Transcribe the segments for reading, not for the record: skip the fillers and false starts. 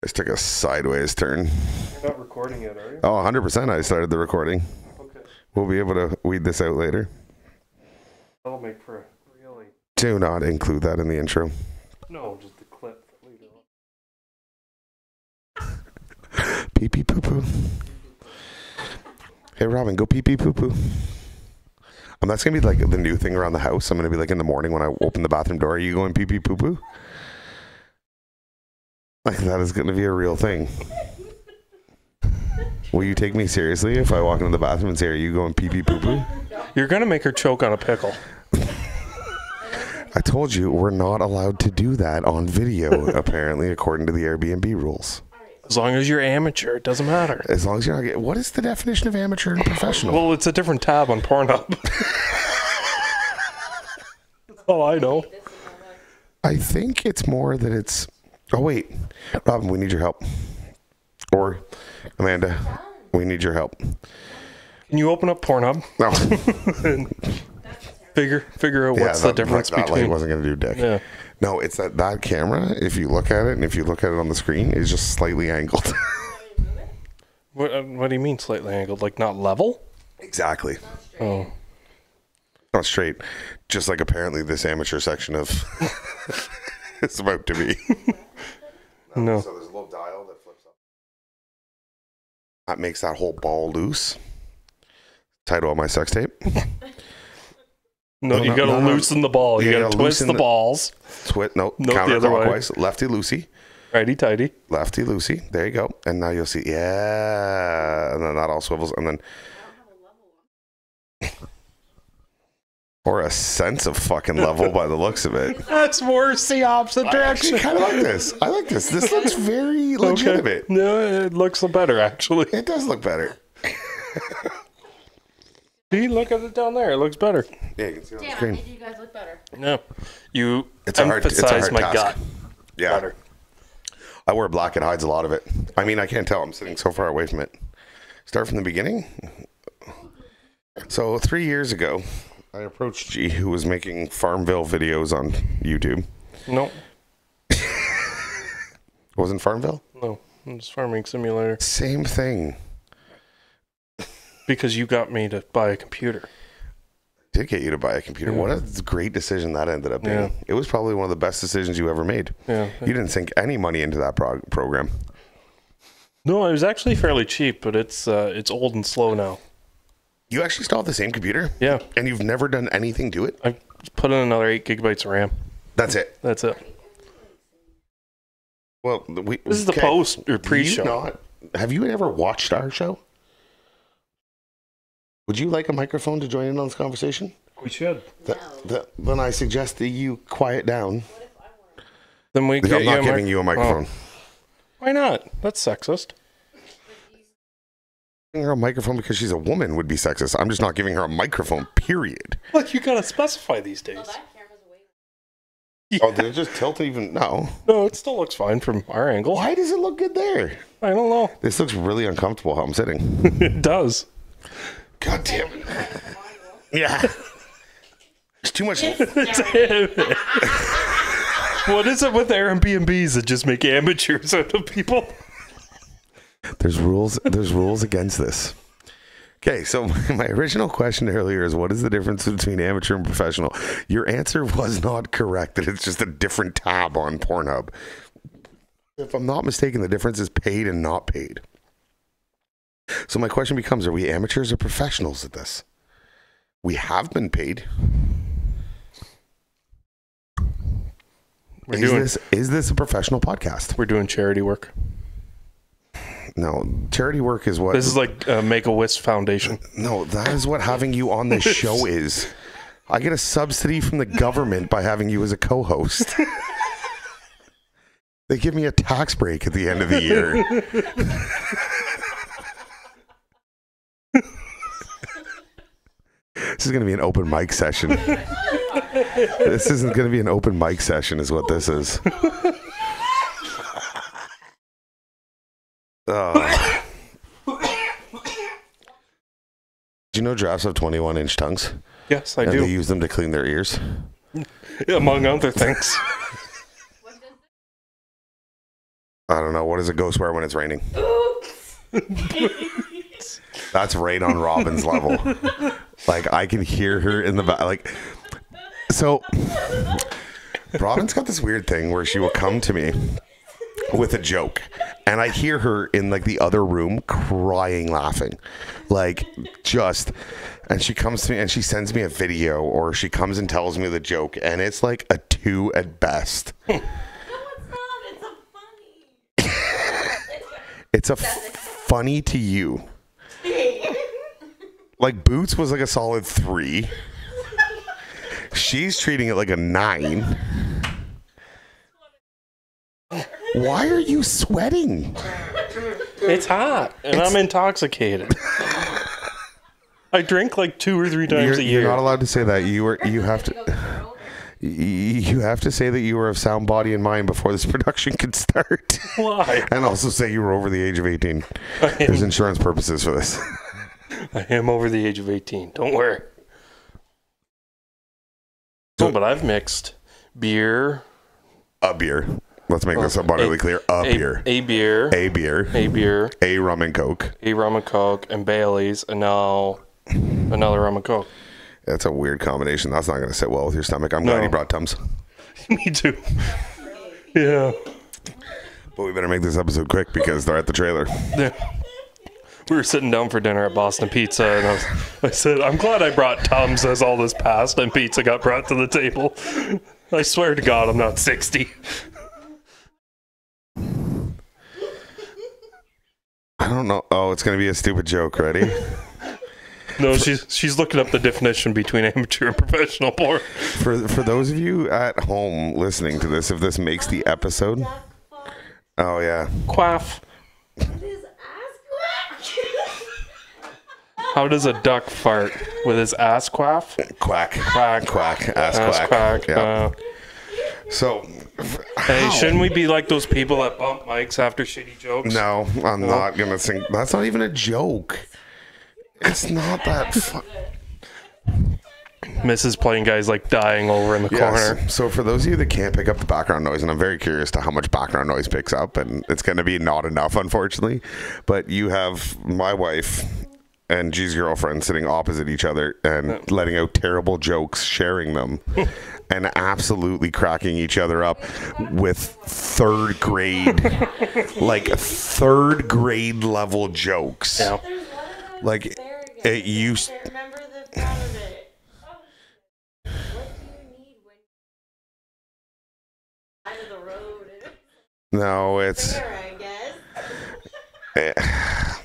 Just took a sideways turn. You're not recording yet, are you? Oh, 100% I started the recording. Okay. We'll be able to weed this out later. That'll make for a really... Do not include that in the intro. No, just the clip later on. Pee pee poo poo. Hey Robin, go pee pee poo poo. That's gonna be like the new thing around the house. I'm gonna be like in the morning when I open the bathroom door, are you going pee pee poo poo? Like that is gonna be a real thing. Will you take me seriously if I walk into the bathroom and say, are you going pee pee poo poo? You're gonna make her choke on a pickle. I told you we're not allowed to do that on video, apparently, according to the Airbnb rules. As long as you're amateur, it doesn't matter. As long as you're not. What is the definition of amateur and professional? Well, it's a different tab on Pornhub. That's all I know. I think it's more that it's... Oh, wait. Robin, we need your help. Or, Amanda, we need your help. Can you open up Pornhub? No. And figure out what's the difference that between... light wasn't going to do dick. Yeah. No, it's that camera, if you look at it, and if you look at it on the screen, is just slightly angled. What do you mean slightly angled? Like not level? Exactly. Oh. Not straight. Just like apparently this amateur section of... it's about to be. No. So there's a little dial that flips up. That makes that whole ball loose. Title of my sex tape. No, you gotta loosen the ball. You gotta twist the balls. No, the other way. counterclockwise. Lefty loosey. Righty tighty. Lefty loosey. There you go. And now you'll see. Yeah. And then that all swivels. And then. Or a sense of fucking level by the looks of it. That's worse. The opposite direction. I kind of like this. I like this. This looks very legitimate. Okay. No, it looks better actually. It does look better. See, look at it down there. It looks better. Yeah, you can see it on the Damn, I screen. made you guys look better. No, you It's a hard my task. gut. Yeah. Better. I wear black. It hides a lot of it. I mean, I can't tell. I'm sitting so far away from it. Start from the beginning. So 3 years ago, I approached G, who was making Farmville videos on YouTube. No. Wasn't Farmville? No, it's Farming Simulator. Same thing. Because you got me to buy a computer. Did get you to buy a computer. Yeah. What a great decision that ended up being. Yeah. It was probably one of the best decisions you ever made. Yeah. You didn't sink any money into that program. No, it was actually fairly cheap, but it's old and slow now. You actually still have the same computer? Yeah. And you've never done anything to it? I put in another 8 gigabytes of RAM. That's it. That's it. Well, This is the post or pre-show. Have you ever watched our show? Would you like a microphone to join in on this conversation? We should. Then I suggest that you quiet down. Then we I'm get not giving you a microphone. Oh. Why not? That's sexist. Giving her a microphone because she's a woman would be sexist. I'm just not giving her a microphone, period. Look, you gotta specify these days. Oh, that camera's away. Yeah. Oh, did it just tilt even? No. No, it still looks fine from our angle. Why does it look good there? I don't know. This looks really uncomfortable how I'm sitting. It does. God damn it. Yeah. There's too much. What is it with Airbnbs that just make amateurs out of people? There's rules against this. Okay, so my original question earlier is, what is the difference between amateur and professional? Your answer was not correct, that it's just a different tab on Pornhub. If I'm not mistaken, the difference is paid and not paid. So my question becomes, are we amateurs or professionals at this? We have been paid. Is this a professional podcast? We're doing charity work. No, charity work is what... This is like Make-A-Wish Foundation. No, that is what having you on this show is. I get a subsidy from the government by having you as a co-host. They give me a tax break at the end of the year. This is going to be an open mic session. This isn't going to be an open mic session is what this is. Do you know giraffes have 21-inch tongues? Yes, I and do. They use them to clean their ears. Among other things. I don't know. What does a ghost wear when it's raining? That's right on Robin's level. Like, I can hear her in the back. Like, so Robin's got this weird thing where she will come to me with a joke, and I hear her in like the other room crying, laughing, like just. And she comes to me and she sends me a video, or she comes and tells me the joke, and it's like a 2 at best. No, it's not. It's a funny. It's a funny to you. Like, Boots was like a solid 3. She's treating it like a 9. Why are you sweating? It's hot, and I'm intoxicated. I drink like 2 or 3 times a year. You're not allowed to say that. You have to say that you were of sound body and mind before this production could start. Why? And also say you were over the age of 18. There's insurance purposes for this. I am over the age of 18. Don't worry. No, but I've mixed beer. A beer. Let's make this abundantly clear. A beer. A beer. A beer. A beer. A rum and Coke. A rum and Coke and Bailey's, and now another rum and Coke. That's a weird combination. That's not going to sit well with your stomach. I'm glad you brought Tums. Me too. Yeah. But we better make this episode quick because they're at the trailer. Yeah. We were sitting down for dinner at Boston Pizza, and I said, I'm glad I brought Tums as all this passed and pizza got brought to the table. I swear to God, I'm not 60. I don't know. Oh, it's going to be a stupid joke. Ready? No, she's looking up the definition between amateur and professional porn. For those of you at home listening to this, if this makes the episode. Oh, yeah. Quaff. How does a duck fart? With his ass quaff? Quack. Quack. Quack. Ass quack. Quack. Yep. So, hey, shouldn't we be like those people that bump mics after shitty jokes? No, I'm not going to sing. That's not even a joke. It's not that fun. Mrs. Plain Guy's like dying over in the corner. So for those of you that can't pick up the background noise, and I'm very curious to how much background noise picks up, and it's going to be not enough, unfortunately, but you have my wife and G's girlfriend sitting opposite each other and letting out terrible jokes, sharing them, and absolutely cracking each other up with third grade level jokes. Yeah. Like, it used... Remember the thought of it. What do you need when you're side of the road? No, it's... Fair, I guess.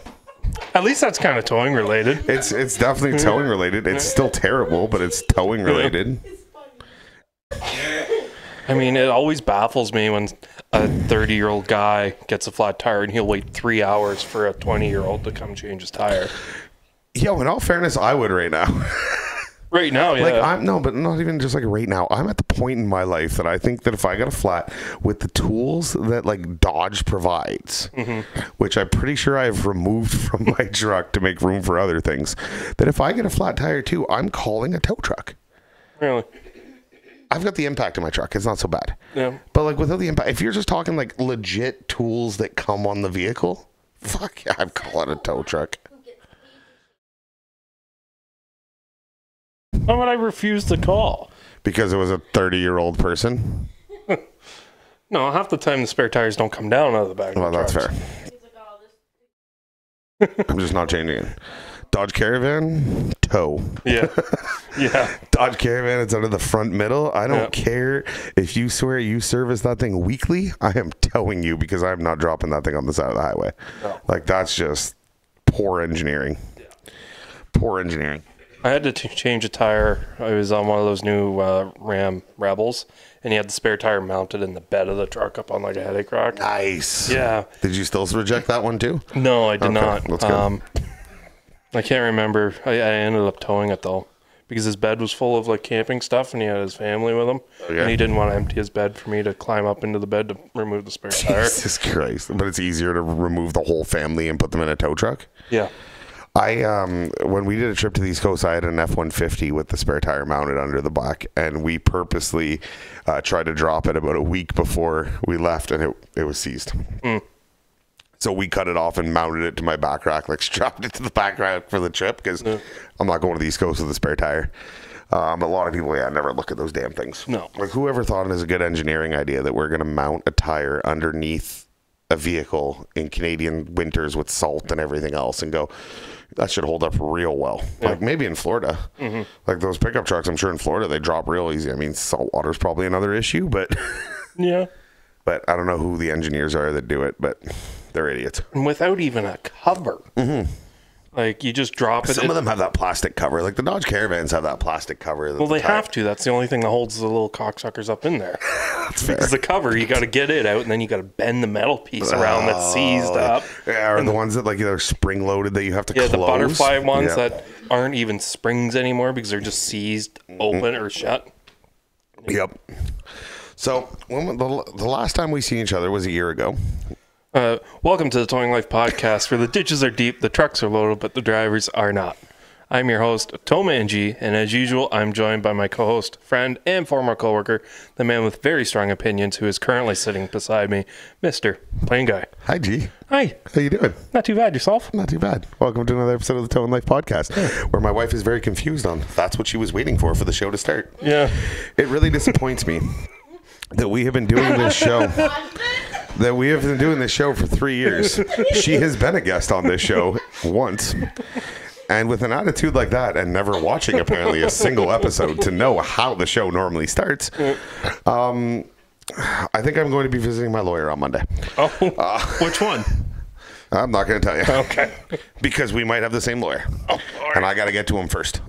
At least that's kind of towing related. It's definitely towing related. It's still terrible, but it's towing related. It's funny. I mean, it always baffles me when a 30-year-old guy gets a flat tire and he'll wait 3 hours for a 20-year-old to come change his tire. Yo, in all fairness, I would right now. Right now, yeah. Like, but not even just like right now. I'm at the point in my life that I think that if I got a flat with the tools that like Dodge provides, which I'm pretty sure I've removed from my truck to make room for other things, that if I get a flat tire too, I'm calling a tow truck. Really? I've got the impact in my truck. It's not so bad. Yeah. But like without the impact, if you're just talking like legit tools that come on the vehicle, fuck yeah, I'd call it a tow truck. Why would I refuse to call? Because it was a 30-year-old person? No, half the time the spare tires don't come down out of the back. Well, that's fair. I'm just not changing it. Dodge Caravan, tow. Yeah. Yeah. Dodge Caravan, it's under the front middle. I don't care if you swear you service that thing weekly. I am towing you because I'm not dropping that thing on the side of the highway. No. Like, that's just poor engineering. Yeah. Poor engineering. I had to change a tire. I was on one of those new Ram Rebels, and he had the spare tire mounted in the bed of the truck up on like a headache rack. Nice. Yeah. Did you still reject that one too? No, I did not. That's good. I can't remember. I ended up towing it though, because his bed was full of like camping stuff, and he had his family with him, and he didn't want to empty his bed for me to climb up into the bed to remove the spare tire. Jesus Christ! But it's easier to remove the whole family and put them in a tow truck. Yeah. When we did a trip to the East Coast, I had an F-150 with the spare tire mounted under the back, and we purposely tried to drop it about a week before we left, and it was seized. So we cut it off and mounted it to my back rack, like strapped it to the back rack for the trip, because I'm not going to the East Coast with a spare tire. A lot of people, never look at those damn things. No. Like, whoever thought it was a good engineering idea that we're going to mount a tire underneath a vehicle in Canadian winters with salt and everything else and go, that should hold up real well. Like, maybe in Florida. Like, those pickup trucks, I'm sure in Florida, they drop real easy. I mean, salt water's probably another issue, but... Yeah. But I don't know who the engineers are that do it, but they're idiots. And without even a cover. Like, you just drop it. Some of them have that plastic cover. Like, the Dodge Caravans have that plastic cover. Well, they have to. That's the only thing that holds the little cocksuckers up in there. That's fair. Because the cover, you got to get it out, and then you got to bend the metal piece around that's seized up. Yeah, or the ones that, like, they're spring-loaded that you have to close. Yeah, the butterfly ones that aren't even springs anymore because they're just seized open or shut. Yep. So, the last time we seen each other was a year ago. Welcome to the Towing Life podcast, where the ditches are deep, the trucks are loaded, but the drivers are not. I'm your host, Towman G, and as usual, I'm joined by my co-host, friend, and former coworker, the man with very strong opinions, who is currently sitting beside me, Mr. Plain Guy. Hi, G. Hi. How you doing? Not too bad. Yourself? Not too bad. Welcome to another episode of the Towing Life podcast, where my wife is very confused on that's what she was waiting for the show to start. Yeah. It really disappoints me that we have been doing this show. That we have been doing this show for 3 years. She has been a guest on this show once. And with an attitude like that, and never watching apparently a single episode to know how the show normally starts, I think I'm going to be visiting my lawyer on Monday. Oh, which one? I'm not going to tell you. Okay. Because we might have the same lawyer. Oh, and I got to get to him first.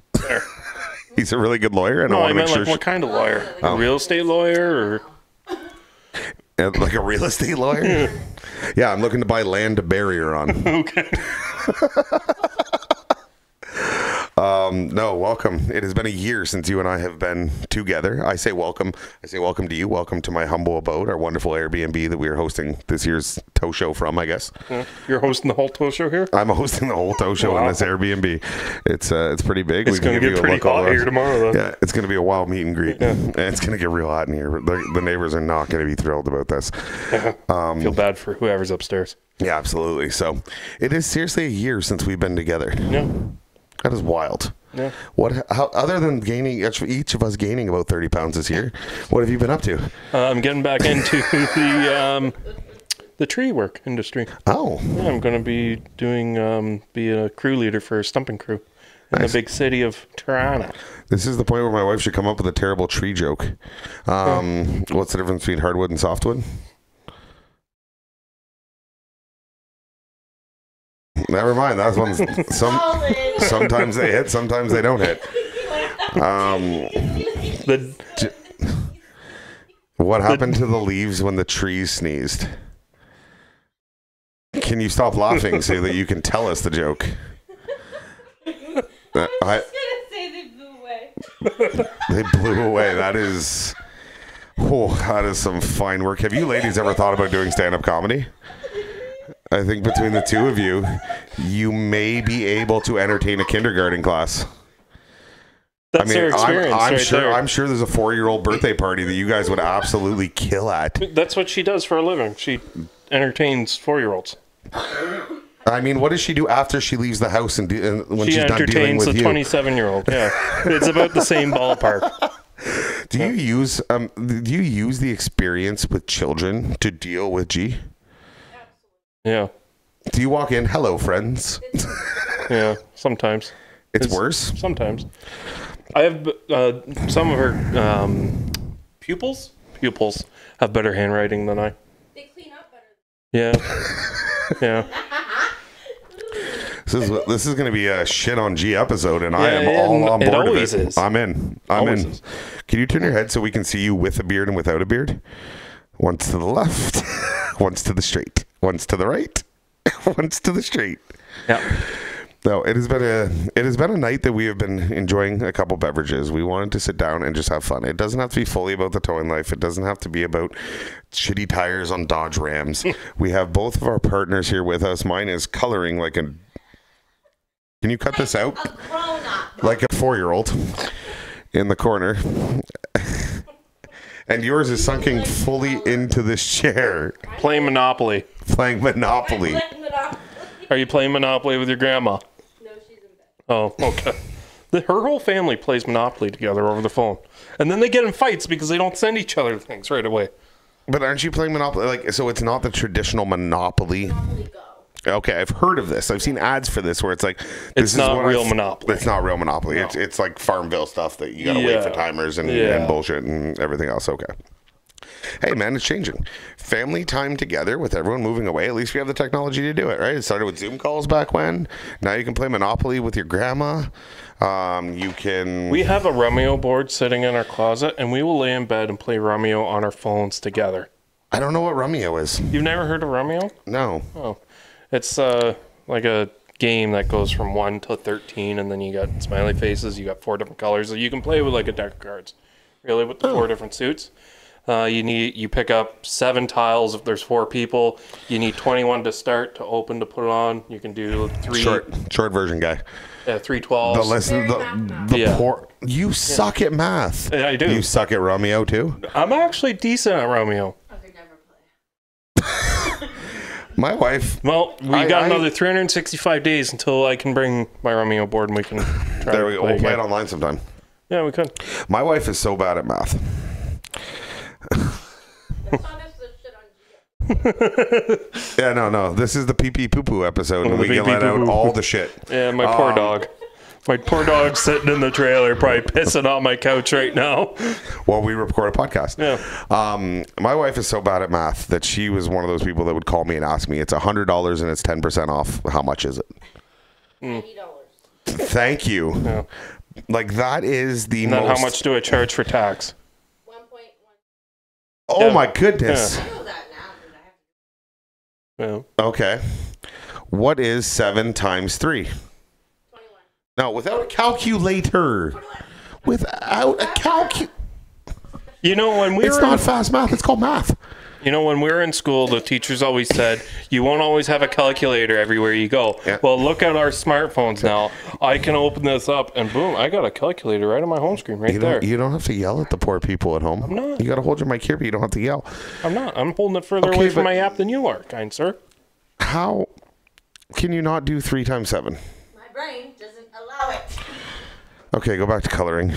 He's a really good lawyer. And I meant like what kind of lawyer? A real estate lawyer or... Like a real estate lawyer? Yeah, I'm looking to buy land to bury her on. Okay. No, welcome. It has been a year since you and I have been together. I say welcome. I say welcome to you. Welcome to my humble abode, our wonderful Airbnb that we are hosting this year's tow show from, I guess. You're hosting the whole tow show here? I'm hosting the whole tow show in this Airbnb. It's pretty big. It's going to get pretty hot here tomorrow, though. Yeah, it's going to be a wild meet and greet. Yeah. And it's going to get real hot in here. The neighbors are not going to be thrilled about this. Feel bad for whoever's upstairs. Yeah, absolutely. So it is seriously a year since we've been together. Yeah. That is wild. Yeah. Other than each of us gaining about 30 pounds this year, what have you been up to? I'm getting back into the tree work industry. Oh. Yeah, I'm going to be doing be a crew leader for a stumping crew in the big city of Toronto. This is the point where my wife should come up with a terrible tree joke. What's the difference between hardwood and softwood? Never mind. That's one. Sometimes they hit, sometimes they don't hit. What happened to the leaves when the trees sneezed? Can you stop laughing so that you can tell us the joke? I was gonna say they blew away. They blew away. That is some fine work. Have you ladies ever thought about doing stand-up comedy? I think between the two of you, you may be able to entertain a kindergarten class. That's their experience. I'm sure there's a 4-year-old birthday party that you guys would absolutely kill at. That's what she does for a living. She entertains 4-year-olds. I mean, what does she do after she leaves the house and when she she's done dealing with you? She entertains a 27-year-old. Yeah, it's about the same ballpark. Do you use the experience with children to deal with G? Yeah. Do you walk in, hello, friends? Yeah, sometimes. It's worse? Sometimes. I have some of her pupils have better handwriting than I. They clean up better. Yeah. Yeah. This is going to be a shit on G episode, and I am all on board of it. Is. I'm in. Is. Can you turn your head so we can see you with a beard and without a beard? Once to the left, once to the straight, once to the right, once to the straight. Yeah. No, it has been a night that we have been enjoying a couple beverages. We wanted to sit down and just have fun. It doesn't have to be fully about the towing life. It doesn't have to be about shitty tires on Dodge Rams. We have both of our partners here with us. Mine is coloring like a Can you cut this out? A grown up. Like a 4-year-old in the corner. And yours is sunken fully into this chair. Playing Monopoly. Playing Monopoly. Are you playing Monopoly with your grandma? No, she's in bed. Oh, okay. Her whole family plays Monopoly together over the phone. And then they get in fights because they don't send each other things right away. But aren't you playing Monopoly? Like, so it's not the traditional Monopoly. Monopoly Go. Okay, I've heard of this. I've seen ads for this where it's like, It's not real Monopoly. It's not real Monopoly. No. It's like Farmville stuff that you gotta wait for timers and bullshit and everything else. Okay. Hey man, it's changing. Family time together with everyone moving away. At least we have the technology to do it, right? It started with Zoom calls back when. Now you can play Monopoly with your grandma. You can. We have a Romeo board sitting in our closet, and we will lay in bed and play Romeo on our phones together. I don't know what Romeo is. You've never heard of Romeo? No. Oh, it's like a game that goes from 1 to 13, and then you got smiley faces. You got 4 different colors. So you can play with like a deck of cards, really, with the 4 different suits. You pick up 7 tiles if there's 4 people. You need 21 to start, to open, to put it on. You can do 3 Short version guy. 3 12s. The poor. You suck at math. I do. You suck at Romeo too. I'm actually decent at Romeo. I could never play. My wife. Well, we got another 365 days until I can bring my Romeo board and we can try There we go. We'll play it again. online sometime. Yeah, we could. My wife is so bad at math. That's not just the shit on Geo. Yeah, no. This is the pee-pee poo-poo episode, and we can let out all the shit. Yeah, my poor dog. My poor dog's sitting in the trailer, probably pissing on my couch right now. While we record a podcast. Yeah. My wife is so bad at math that she was one of those people that would call me and ask me, it's $100 and it's 10% off. How much is it? $80. Thank you. Yeah. Like, that is the And then most... how much do I charge for tax? 1.1. Oh, Yeah. my goodness. I know that now, but I have to. Yeah. Okay. What is 7 times 3? 21. No, without a calculator. Without a calculator. You know, when we It's were not fast math. It's called math. You know, when we were in school, the teachers always said, you won't always have a calculator everywhere you go. Yeah. Well, look at our smartphones now. I can open this up and boom, I got a calculator right on my home screen right there. You don't have to yell at the poor people at home. I'm not. You got to hold your mic here, but you don't have to yell. I'm not. I'm holding it further Okay, away from but- my app than you are, kind sir. How can you not do 3 times 7? My brain doesn't allow it. Okay, go back to coloring.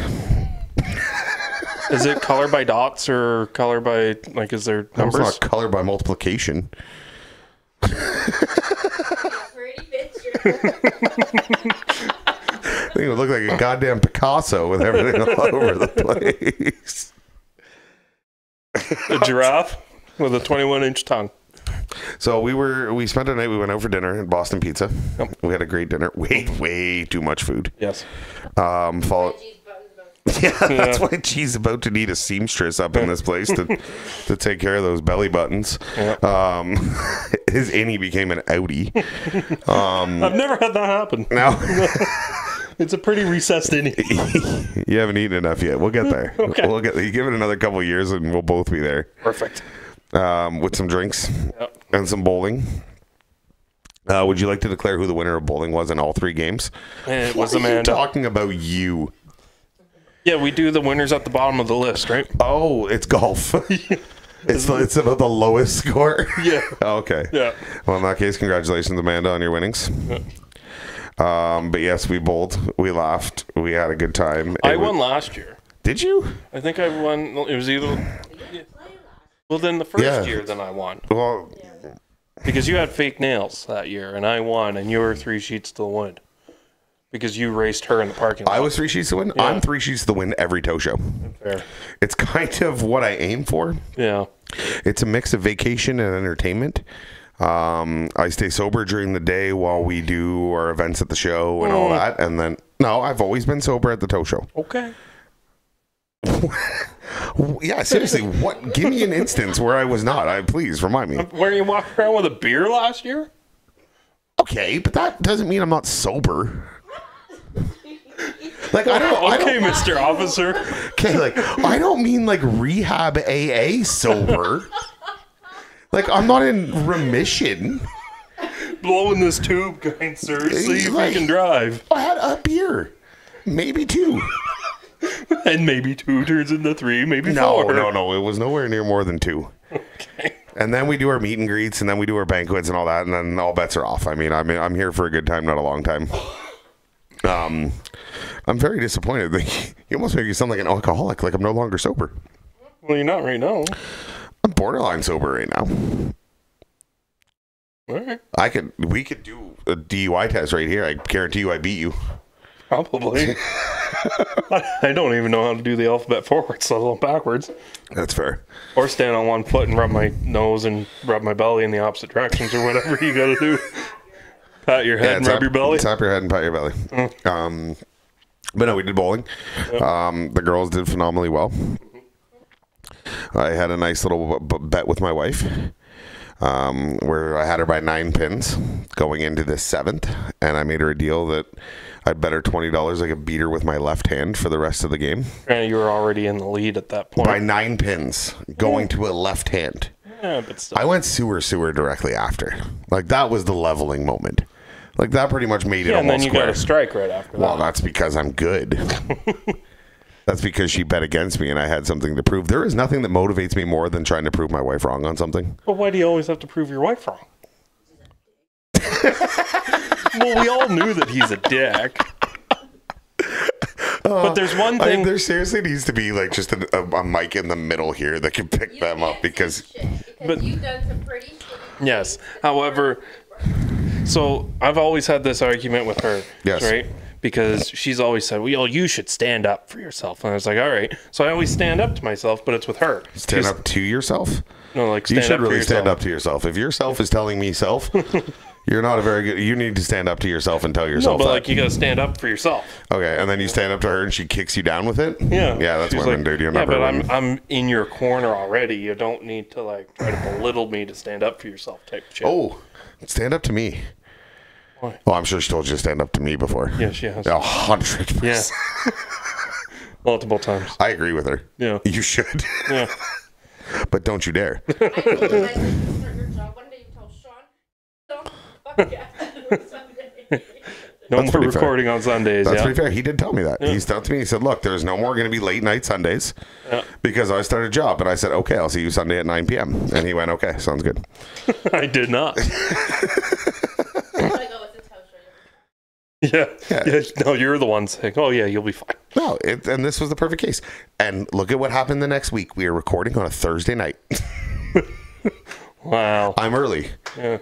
Is it color by dots or color by, like, is there That was numbers? not color by multiplication. Pretty picture. I think it would look like a goddamn Picasso with everything all over the place. A giraffe with a 21-inch tongue. So we spent a night, we went out for dinner at Boston Pizza. Yep. We had a great dinner. Way too much food. Yes. Followed. Geez, buttons about. Yeah, that's why she's about to need a seamstress up in this place to take care of those belly buttons. Yeah. His innie became an outie. I've never had that happen. Now It's a pretty recessed innie. you haven't eaten enough yet. We'll get there. Okay. We'll get. You give it another couple of years, and we'll both be there. Perfect. With some drinks Yep. and some bowling. Would you like to declare who the winner of bowling was in all 3 games? And it was What are you Amanda. talking about you? Yeah, we do the winners at the bottom of the list, right? Oh, it's golf. It's about the lowest score. Yeah. Okay. Yeah. Well, in that case, congratulations, Amanda, on your winnings. But yes, we bowled. We laughed. We had a good time. I won last year. Did you? I think I won. It was either. Well, then the first Yeah. year, then I won. Well, Because you had fake nails that year, and I won, and you were 3 sheets to the wind. Because you raced her in the parking lot. I was 3 sheets to win. Yeah. I'm 3 sheets to win every tow show. Fair. It's kind of what I aim for. Yeah. It's a mix of vacation and entertainment. I stay sober during the day while we do our events at the show and all that. And then, no, I've always been sober at the tow show. Okay. Yeah, seriously, what? Give me an instance where I was not. Please remind me. Were you walking around with a beer last year? Okay, but that doesn't mean I'm not sober. Like I don't. Okay, Mr. Officer. Okay, like I don't mean like rehab AA sober. Like I'm not in remission. blowing this tube, kind sir. See if Like- you can drive. I had a beer, maybe 2. And maybe 2 turns into 3, maybe No, 4. no. It was nowhere near more than 2. Okay. And then we do our meet and greets, and then we do our banquets and all that, and then all bets are off. I mean, I'm here for a good time, not a long time. I'm very disappointed. You almost make me sound like an alcoholic, like I'm no longer sober. Well, you're not right now. I'm borderline sober right now. All right. We could do a DUI test right here. I guarantee you I beat you. Probably. I don't even know how to do the alphabet forwards, let alone backwards. That's fair. Or stand on one foot and rub my nose and rub my belly in the opposite directions or whatever you got to do. Pat your head and rub your belly. Tap your head and pat your belly. But no, we did bowling. The girls did phenomenally well. I had a nice little bet with my wife where I had her by 9 pins going into the 7th, and I made her a deal that I'd bet her $20 I could beat her with my left hand for the rest of the game. And you were already in the lead at that point. By 9 pins going to a left hand. Yeah, but still. I went sewer directly after. Like, that was the leveling moment. Like, that pretty much made it Yeah, and then almost you square. got a strike right after Well, that. that's because I'm good. That's because she bet against me and I had something to prove. There is nothing that motivates me more than trying to prove my wife wrong on something. But why do you always have to prove your wife wrong? Well, we all knew that he's a dick. But there's one I thing. mean, there seriously needs to be like just a mic in the middle here that can pick them up because Because you've done some pretty shitty Yes. However, so I've always had this argument with her. Yes. Right? Because she's always said, well, you should stand up for yourself. And I was like, all right. So I always stand up to myself, but it's with her. stand up to yourself. No, like You stand should up for really stand yourself. up to yourself. If yourself is telling me self, you're not a very good. You need to stand up to yourself and tell No, yourself but that. like you got to stand up for yourself. Okay, and then you stand up to her and she kicks you down with it. Yeah. Yeah, that's She's women, like, dude. You're yeah, never but women. I'm in your corner already. You don't need to like try to belittle me to stand up for yourself type shit. Oh, stand up to me. Why? Well, I'm sure she told you to stand up to me before. Yeah, she has. 100%. Yeah. Multiple times. I agree with her. Yeah. You should. Yeah. But don't you dare. I told you guys when you start your job one day, you tell Sean, don't fuck yeah, Sunday. No That's more pretty fair. recording on Sundays. That's Yeah. pretty fair. He did tell me that. He said to me, he said, look, there's no more going to be late night Sundays because I started a job. And I said, okay, I'll see you Sunday at 9 p.m. And he went, okay, sounds good. I did not. I'm like, oh, it's a tow show. Yeah. No, you're the one saying, oh, yeah, you'll be fine. No, and this was the perfect case. And look at what happened the next week. We are recording on a Thursday night. Wow. I'm early. Yeah.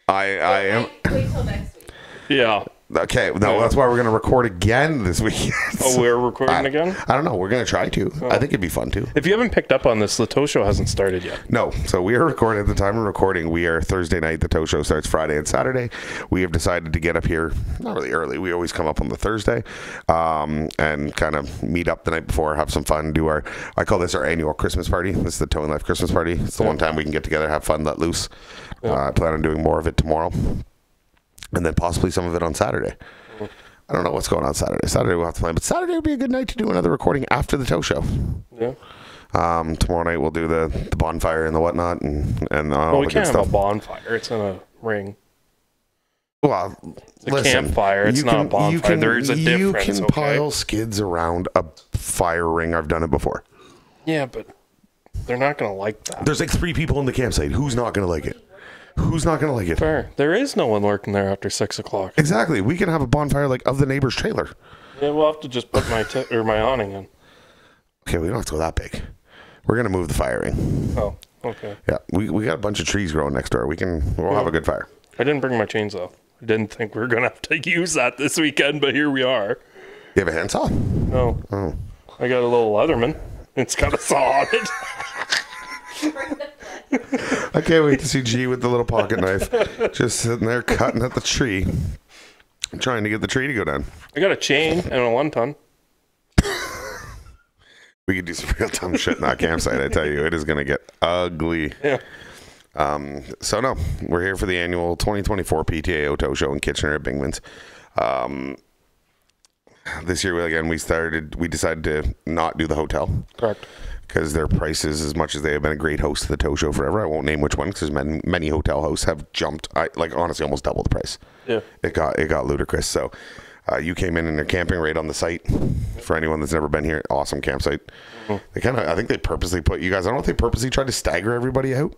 I am. Wait till next week. Yeah. Okay, no, that's why we're going to record again this week. Oh, we're recording again? I don't know. We're going to try to. I think it'd be fun too. If you haven't picked up on this, the Tow Show hasn't started yet. No, so we are recording at the time of recording. We are Thursday night. The Tow Show starts Friday and Saturday. We have decided to get up here not really early. We always come up on the Thursday and kind of meet up the night before, have some fun, do our, I call this our annual Christmas party. This is the Towing Life Christmas party. It's the one time we can get together, have fun, let loose. I plan on doing more of it tomorrow and then possibly some of it on Saturday. I don't know what's going on Saturday. Saturday we'll have to plan, but Saturday would be a good night to do another recording after the Tow Show. Yeah. Tomorrow night we'll do the bonfire and the whatnot and all Well, we the good can't have stuff. a bonfire. It's in a ring. Well, It's a campfire. It's not a bonfire. There's a difference, You can okay? pile skids around a fire ring. I've done it before. Yeah, but they're not going to like that. There's like 3 people in the campsite. Who's not going to like it? Who's not going to like it? Fair. There is no one lurking there after 6 o'clock. Exactly. We can have a bonfire like of the neighbor's trailer. Yeah, we'll have to just put my awning in. Okay, we don't have to go that big. We're going to move the fire ring. Oh, okay. Yeah, we got a bunch of trees growing next door. We'll have a good fire. I didn't bring my chainsaw. I didn't think we were going to have to use that this weekend, but here we are. You have a handsaw? No. Oh. I got a little Leatherman. It's got a saw on it. I can't wait to see G with the little pocket knife just sitting there cutting at the tree, trying to get the tree to go down. I got a chain and a 1-ton. We could do some real dumb shit in that campsite. I tell you, it is going to get ugly. Yeah. So no, we're here for the annual 2024 PTAO Tow Show in Kitchener at Bingman's. This year, again, we decided to not do the hotel. Correct. because their prices, as much as they have been a great host to the Tow Show forever, I won't name which one because many hotel hosts have jumped, honestly almost double the price. Yeah. It got ludicrous. So you came in their camping rate on the site. For anyone that's never been here, awesome campsite. They I think they purposely put you guys, I don't know if they purposely tried to stagger everybody out.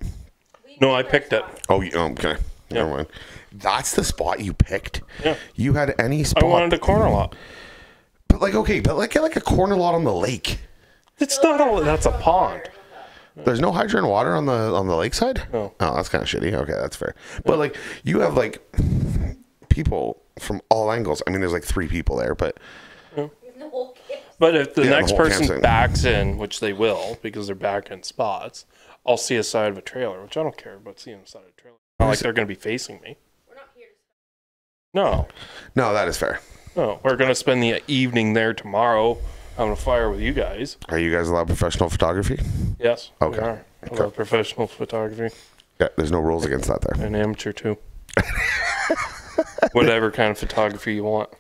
No, I picked it. Oh, okay. Never mind. That's the spot you picked? Yeah. You had any spot? I wanted a corner lot. But like a corner lot on the lake. It's not all. That's a pond. There's no hydrant water on the lakeside? No. Oh, that's kind of shitty. Okay, that's fair. But like you have like people from all angles. I mean, there's like 3 people there, but But if the next whole person campsite. backs in, which they will, because they're back in spots, I'll see a side of a trailer, which I don't care about seeing a side of a trailer. Not like they're going to be facing me. We're not here to No. no, that is fair. No. We're going to spend the evening there tomorrow having a fire with you guys. Are you guys allowed professional photography? Yes. Okay. We are. I love professional photography. Yeah, there's no rules against that there. And amateur, too. Whatever kind of photography you want.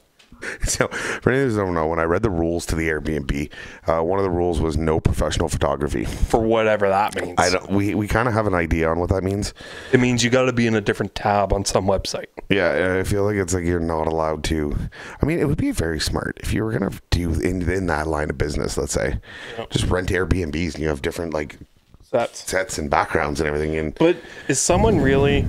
So, for any of you who don't know, when I read the rules to the Airbnb, one of the rules was no professional photography. For whatever that means. We kind of have an idea on what that means. It means you got to be in a different tab on some website. Yeah, I feel like it's like you're not allowed to. I mean, it would be very smart if you were gonna do in that line of business. Let's say, just rent Airbnbs and you have different like sets and backgrounds and everything. And But is someone really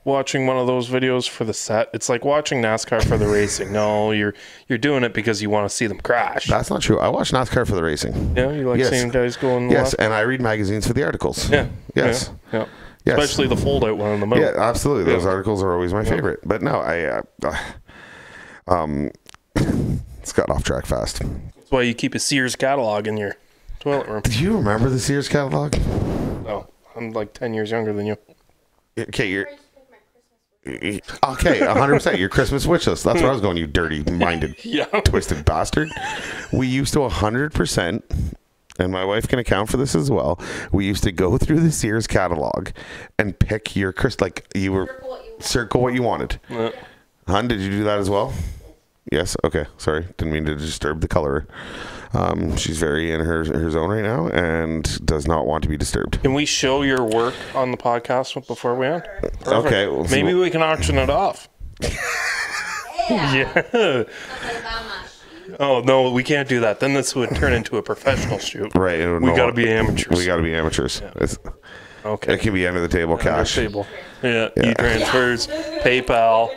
watching one of those videos for the set? It's like watching NASCAR for the racing. No, you're doing it because you want to see them crash. that's not true. I watch NASCAR for the racing. Yeah, you like Yes. seeing guys going Yes, left? and I read magazines for the articles. Yeah. Yes. Yeah. Yes. Especially the fold-out one in the middle. Yeah, absolutely. Those Yeah. articles are always my favorite. But no, it's got off track fast. That's why you keep a Sears catalog in your toilet room. Do you remember the Sears catalog? Oh, I'm like 10 years younger than you. Okay, okay, 100%. Your Christmas wish list. That's where I was going. You dirty-minded, twisted bastard. We used to 100%. And my wife can account for this as well. We used to go through the Sears catalog and pick your you were circle what you wanted. Hun, did you do that as well? Yes. Okay. Sorry, didn't mean to disturb the colorer. She's very in her zone right now and does not want to be disturbed. Can we show your work on the podcast before we end? Perfect. Okay. Maybe we can auction it off. Yeah. Oh, no, we can't do that. Then this would turn into a professional shoot. Right. We got to be amateurs. We got to be amateurs. Yeah. Okay. It can be under the table cash. Table. Yeah. E-transfers, PayPal.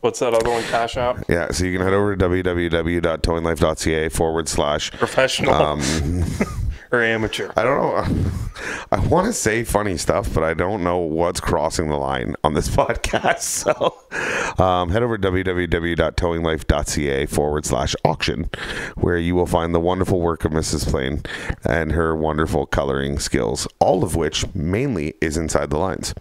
What's that other one? Cash App? Yeah. So you can head over to www.towinglife.ca/ professional or amateur. I don't know. I want to say funny stuff, but I don't know what's crossing the line on this podcast. So head over to www.towinglife.ca/ auction, where you will find the wonderful work of Mrs. Plain and her wonderful coloring skills, all of which mainly is inside the lines.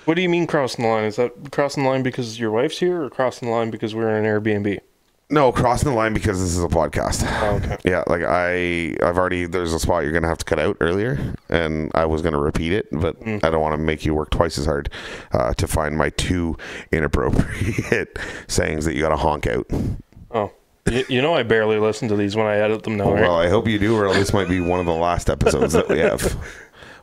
What do you mean crossing the line? Is that crossing the line because your wife's here or crossing the line because we're in an Airbnb? No, crossing the line because this is a podcast. Oh, okay. Yeah, like I've already, there's a spot you're going to have to cut out earlier, and I was going to repeat it, but I don't want to make you work twice as hard to find my 2 inappropriate sayings that you got to honk out. Oh. You know I barely listen to these when I edit them now, right? Well, I hope you do, or this might be one of the last episodes that we have.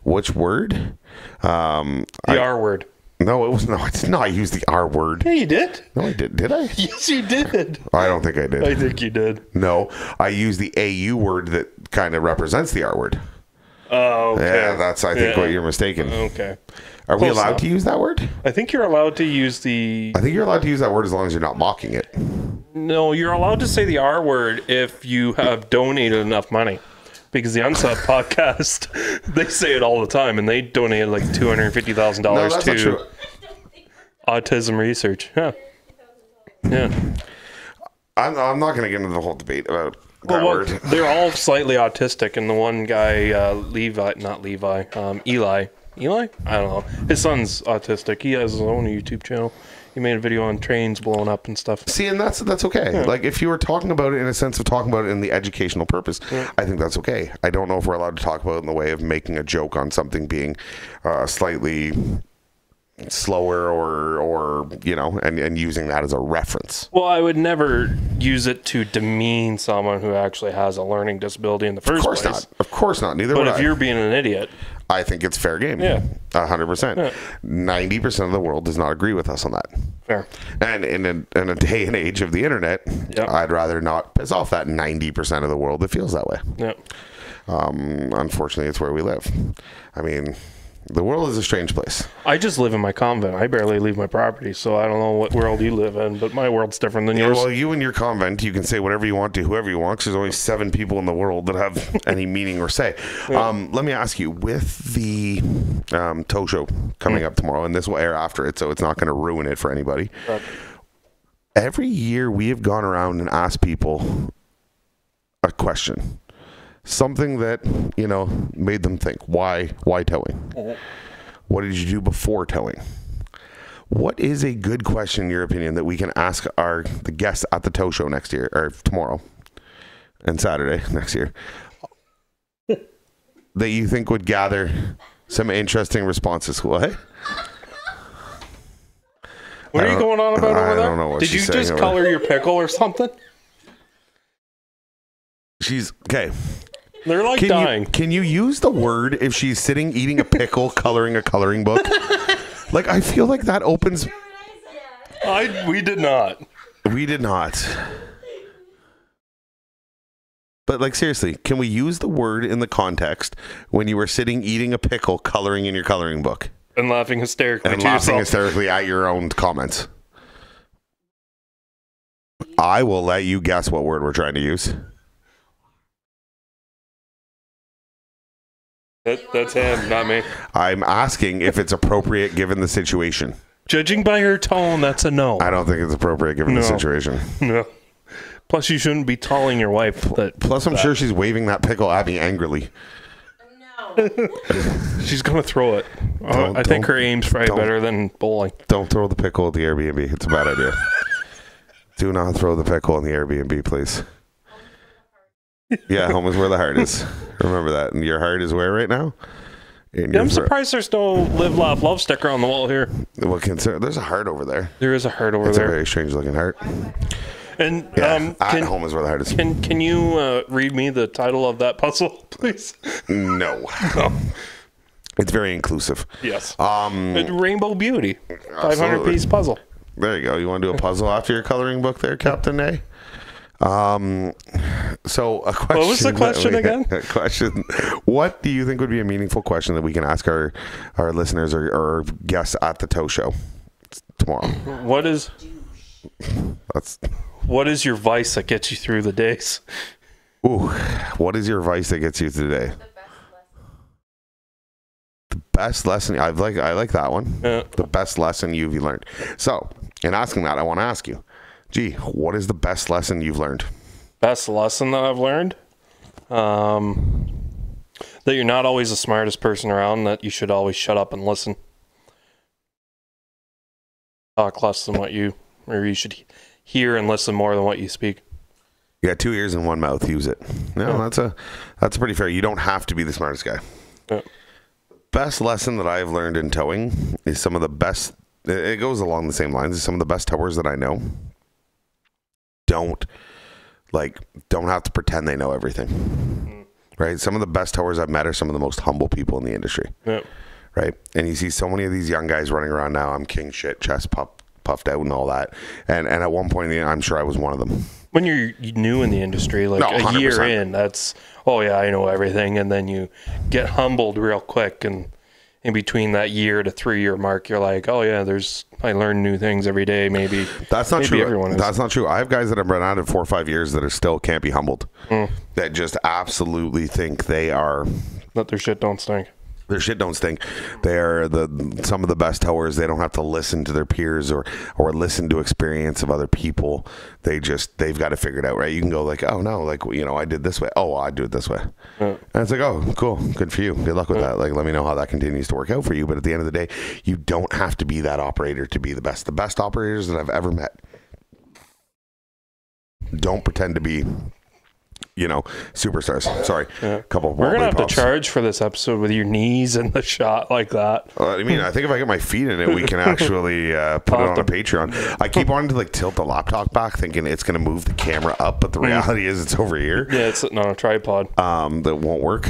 Which word? The R word. No, it was no. I did not use the R word. Yeah, you did. No, I did. Did I? Yes, you did. I don't think I did. I think you did. No, I used the AU word that kind of represents the R word. Oh, okay. Yeah, that's I think what you're mistaken. Okay. Are we Close allowed enough. to use that word? I think you're allowed to use the... I think you're allowed to use that word as long as you're not mocking it. No, you're allowed to say the R word if you have donated enough money. Because the Unsubbed podcast, they say it all the time, and they donated like $250,000 No, that's not to true. autism research. Yeah. Yeah. I'm not going to get into the whole debate about that Well, word. they're all slightly autistic, and the one guy, Eli? I don't know. His son's autistic. He has his own YouTube channel. He made a video on trains blowing up and stuff. See, and that's okay. Yeah. Like, if you were talking about it in a sense of talking about it in the educational purpose, I think that's okay. I don't know if we're allowed to talk about it in the way of making a joke on something being slightly slower or and using that as a reference. Well, I would never use it to demean someone who actually has a learning disability in the first place. Of course not. Neither would I. But if you're being an idiot, I think it's fair game. Yeah. 100%. Yeah. 90% of the world does not agree with us on that. fair. And in a day and age of the internet, Yep. I'd rather not piss off that 90% of the world that feels that way. Yeah. Unfortunately, it's where we live. I mean, the world is a strange place. I just live in my convent. I barely leave my property, so I don't know what world you live in, but my world's different than yours. Well, you and your convent, you can say whatever you want to whoever you want, because there's only 7 people in the world that have any meaning or say. Let me ask you, with the Tow Show coming up tomorrow, and this will air after it, so it's not going to ruin it for anybody. Right. Every year we have gone around and asked people a question. Something that, made them think, why towing? What did you do before towing? What is a good question, in your opinion, that we can ask the guests at the Tow Show next year, or tomorrow and Saturday next year, that you think would gather some interesting responses? What? What are you going on about over there? I don't know what Did you she's saying just over color your pickle or something? She's okay. They're like dying. Can you use the word if she's sitting eating a pickle, coloring a coloring book? Like, I feel like that opens. We did not. We did not. But like, seriously, can we use the word in the context when you were sitting eating a pickle, coloring in your coloring book? And laughing hysterically And to laughing yourself. hysterically at your own comments. I will let you guess what word we're trying to use. That's him, not me. I'm asking if it's appropriate given the situation. Judging by her tone, that's a no. I don't think it's appropriate given the No. situation. No. Plus, you shouldn't be telling your wife that. Plus, I'm sure she's waving that pickle at me angrily. No. She's going to throw it. I think her aim's probably better than bowling. Don't throw the pickle at the Airbnb. It's a bad idea. Do not throw the pickle in the Airbnb, please. Yeah, home is where the heart is. Remember that. And your heart is where right now? I'm surprised there's no live, laugh, love sticker on the wall here. Well, there's a heart over there. There is a heart over It's there. a very strange looking heart. And Yeah, at home is where the heart is. Can you read me the title of that puzzle, please? No. It's very inclusive. Yes. Rainbow Beauty, 500-piece puzzle. There you go. You want to do a puzzle after your coloring book there, Captain A? So a question. What was the question again? A question. What do you think would be a meaningful question that we can ask our listeners or guests at the Tow Show tomorrow? What is your vice that gets you through the days? Ooh, what is your vice that gets you today? The best lesson. I like that one. Yeah. The best lesson you've learned. So, in asking that, I want to ask you, gee, what is the best lesson you've learned? Best lesson that I've learned? That you're not always the smartest person around, that you should always shut up and listen. Talk less than you should hear and listen more than what you speak. You got 2 ears and 1 mouth. Use it. No, that's pretty fair. You don't have to be the smartest guy. Yeah. Best lesson that I've learned in towing is some of the best. It goes along the same lines as some of the best towers that I know. Don't have to pretend they know everything. Right? Some of the best towers I've met are some of the most humble people in the industry. Yeah. Right? And you see so many of these young guys running around now. I'm king shit, chest puffed out and all that. And at one point, I'm sure I was one of them. When you're new in the industry, like No, a year 100%. in, that's, oh yeah, I know everything. And then you get humbled real quick. And in between that year to 3 year mark, you're like, oh yeah, I learn new things every day. Maybe that's not true. Everyone is. That's not true. I have guys that have been at it 4 or 5 years that are still can't be humbled. That just absolutely think they are. That their shit don't stink. Their shit don't stink. They are some of the best towers. They don't have to listen to their peers or listen to experience of other people. They've got to figure it out, right? You can go like, oh no, like, I did this way. Oh, I do it this way. Yeah. And it's like, oh, cool. Good for you. Good luck with that. Like, let me know how that continues to work out for you. But at the end of the day, you don't have to be that operator to be the best. The best operators that I've ever met don't pretend to be superstars. Sorry. Yeah. Couple of We're going to have lollipops. to charge for this episode with your knees in the shot like that. I mean, I think if I get my feet in it, we can actually put it on a Patreon. I keep wanting to like tilt the laptop back, thinking it's going to move the camera up, but the reality is it's over here. Yeah, it's sitting on a tripod. That won't work.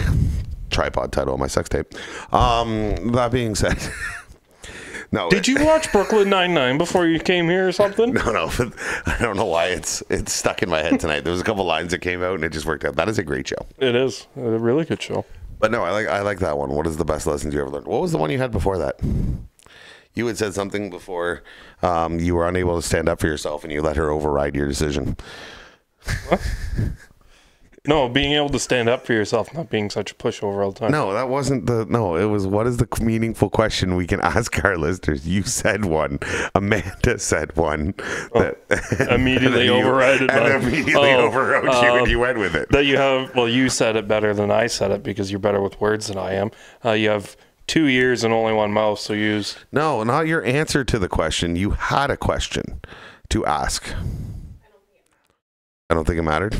Tripod title of my sex tape. That being said, no. Did you watch Brooklyn Nine-Nine before you came here or something? No. But I don't know why it's stuck in my head tonight. There was a couple lines that came out and it just worked out. That is a great show. It is a really good show. But no, I like that one. What is the best lessons you ever learned? What was the one you had before that? You had said something before. You were unable to stand up for yourself and you let her override your decision. What? No, being able to stand up for yourself, not being such a pushover all the time. No, that wasn't the. No, it was what is the meaningful question we can ask our listeners? You said one. Amanda said one. Immediately overrode it. And immediately overrode you and you went with it. That you have, well, you said it better than I said it because you're better with words than I am. You have 2 ears and only one mouth, so use. No, not your answer to the question. You had a question to ask. I don't think it mattered.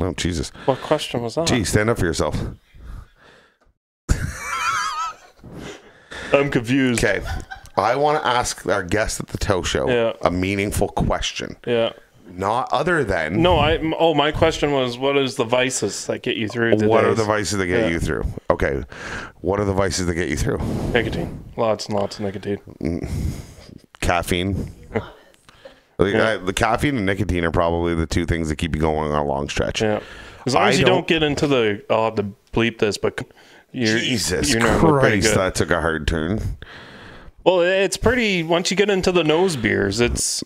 Oh, Jesus. What question was that? Gee, stand up for yourself. I'm confused. Okay. I want to ask our guest at the Tow Show a meaningful question. Yeah. Not other than... No, my question was, what is the vices that get you through the What days? are the vices that get you through? Okay. What are the vices that get you through? Nicotine. Lots and lots of nicotine. Caffeine. The caffeine and nicotine are probably the two things that keep you going on a long stretch. Yeah. As long as you don't get into the... I'll have to bleep this, but... Jesus you're Christ, that took a hard turn. Well, it's pretty... Once you get into the nose beers, it's...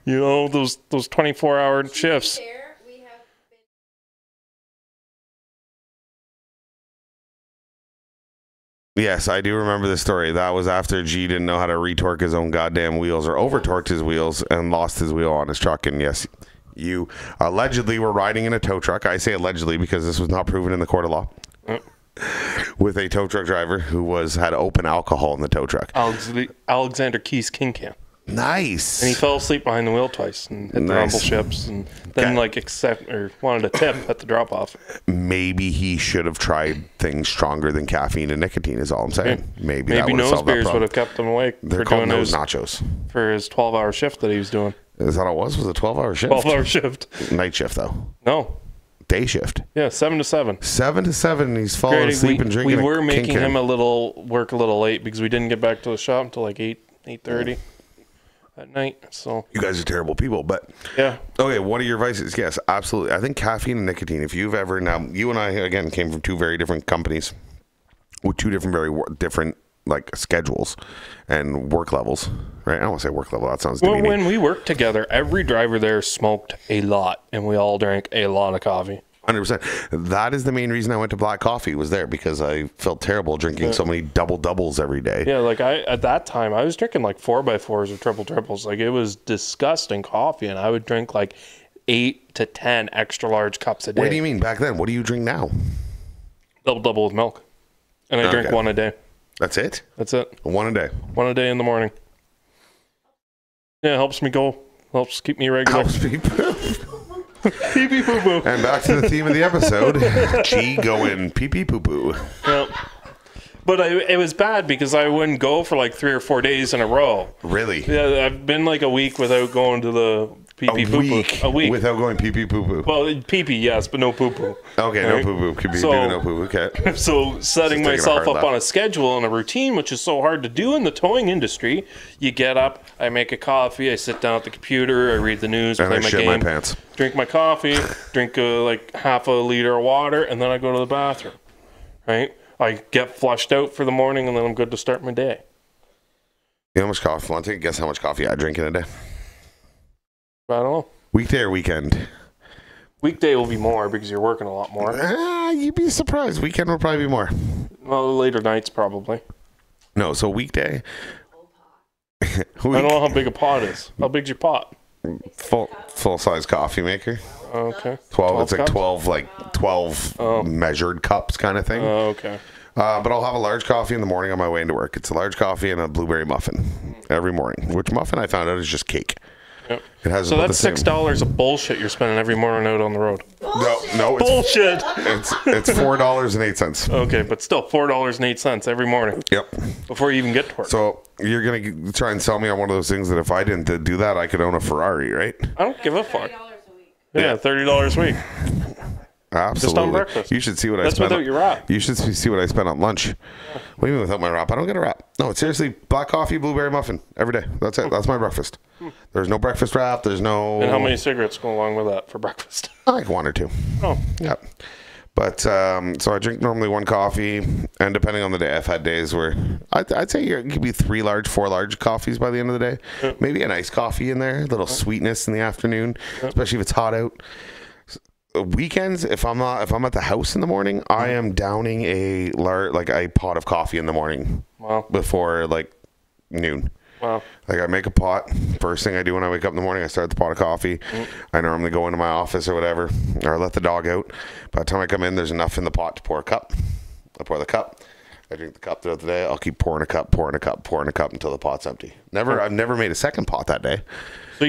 You know, those 24-hour shifts. Yes, I do remember this story. That was after G didn't know how to retorque his own goddamn wheels or over-torqued his wheels and lost his wheel on his truck. And yes, you allegedly were riding in a tow truck. I say allegedly because this was not proven in the court of law. With a tow truck driver who had open alcohol in the tow truck. Alexander Keys King Can. Nice. And he fell asleep behind the wheel twice and hit the rumble ships and then wanted a tip at the drop off. Maybe he should have tried things stronger than caffeine and nicotine is all I'm saying. Yeah. Maybe that nose beers would have kept him awake. They're called nose nachos. For his 12-hour shift that he was doing. Is that what it was? Was it a 12-hour shift? 12-hour shift. Night shift though. No. Day shift. Yeah, 7 to 7. 7 to 7 and he's falling asleep and drinking. We were making him work a little late because we didn't get back to the shop until like 8:30. At night, so you guys are terrible people, but yeah. Okay, what are your vices? Yes, absolutely. I think caffeine and nicotine. If you've ever you and I again came from two very different companies with two different different like schedules and work levels, right? I don't want to say work level. That sounds demeaning. Well, when we worked together, every driver there smoked a lot, and we all drank a lot of coffee. 100%. That is the main reason I went to Black Coffee was there because I felt terrible drinking so many doubles every day. Yeah, like at that time I was drinking like 4x4s or triples. Like it was disgusting coffee, and I would drink like 8 to 10 extra large cups a day. What do you mean back then? What do you drink now? Double with milk, and I drink one a day. That's it. That's it. One a day. One a day in the morning. Yeah, it helps me go. Helps keep me regular. Helps me poop. Pee pee poo poo. And back to the theme of the episode. G going pee pee poo poo. Yep. But it was bad because I wouldn't go for like 3 or 4 days in a row. Really? Yeah, I've been like a week without going to the pee pee poo poo. A week without going pee pee poo poo. Well, pee pee, yes, but no poo poo. Okay, right? No poo poo. Could be no poo poo. Okay. So setting myself up on a schedule and a routine, which is so hard to do in the towing industry. You get up, I make a coffee, I sit down at the computer, I read the news, and play I my shit game, my pants. Drink my coffee, drink like half a liter of water, and then I go to the bathroom. Right? I get flushed out for the morning, and then I'm good to start my day. You know how much coffee? Want to take a guess how much coffee I drink in a day? I don't know. Weekday or weekend? Weekday will be more because you're working a lot more. You'd be surprised. Weekend will probably be more. Well, later nights probably. No, so weekday. I don't know how big a pot is. How big's your pot? Full size coffee maker. Okay. 12 it's like cups? 12 measured cups kind of thing. Oh, okay. But I'll have a large coffee in the morning on my way into work. It's a large coffee and a blueberry muffin every morning. Which muffin I found out is just cake. Yep. It has So about that's the same- $6 of bullshit you're spending every morning out on the road. No, it's Bullshit. it's $4.08. Okay, but still $4.08 every morning Yep. before you even get to work. So you're gonna try and sell me on one of those things that if I didn't do that, I could own a Ferrari, right? I don't give a fuck. $30 a week. Yeah, $30 a week. Absolutely. breakfast. You should see what I That's spent. without your wrap. You should see what I spent on lunch. What do you mean without my wrap? I don't get a wrap. No, it's seriously black coffee, blueberry muffin every day. That's it. That's my breakfast. There's no breakfast wrap. There's no. And how many cigarettes go along with that for breakfast? Like one or two. Oh, Yeah. But so I drink normally one coffee, and depending on the day, I've had days where I'd say it could be 4 large coffees by the end of the day. Yeah. Maybe an iced coffee in there, a little sweetness in the afternoon, especially if it's hot out. Weekends, if I'm at the house in the morning, I am downing a pot of coffee in the morning. Wow. Before like noon. Wow. Like I make a pot. First thing I do when I wake up in the morning, I start the pot of coffee. I normally go into my office or whatever, or let the dog out. By the time I come in, there's enough in the pot to pour a cup. I pour the cup. I drink the cup throughout the day. I'll keep pouring a cup until the pot's empty. I've never made a second pot that day. So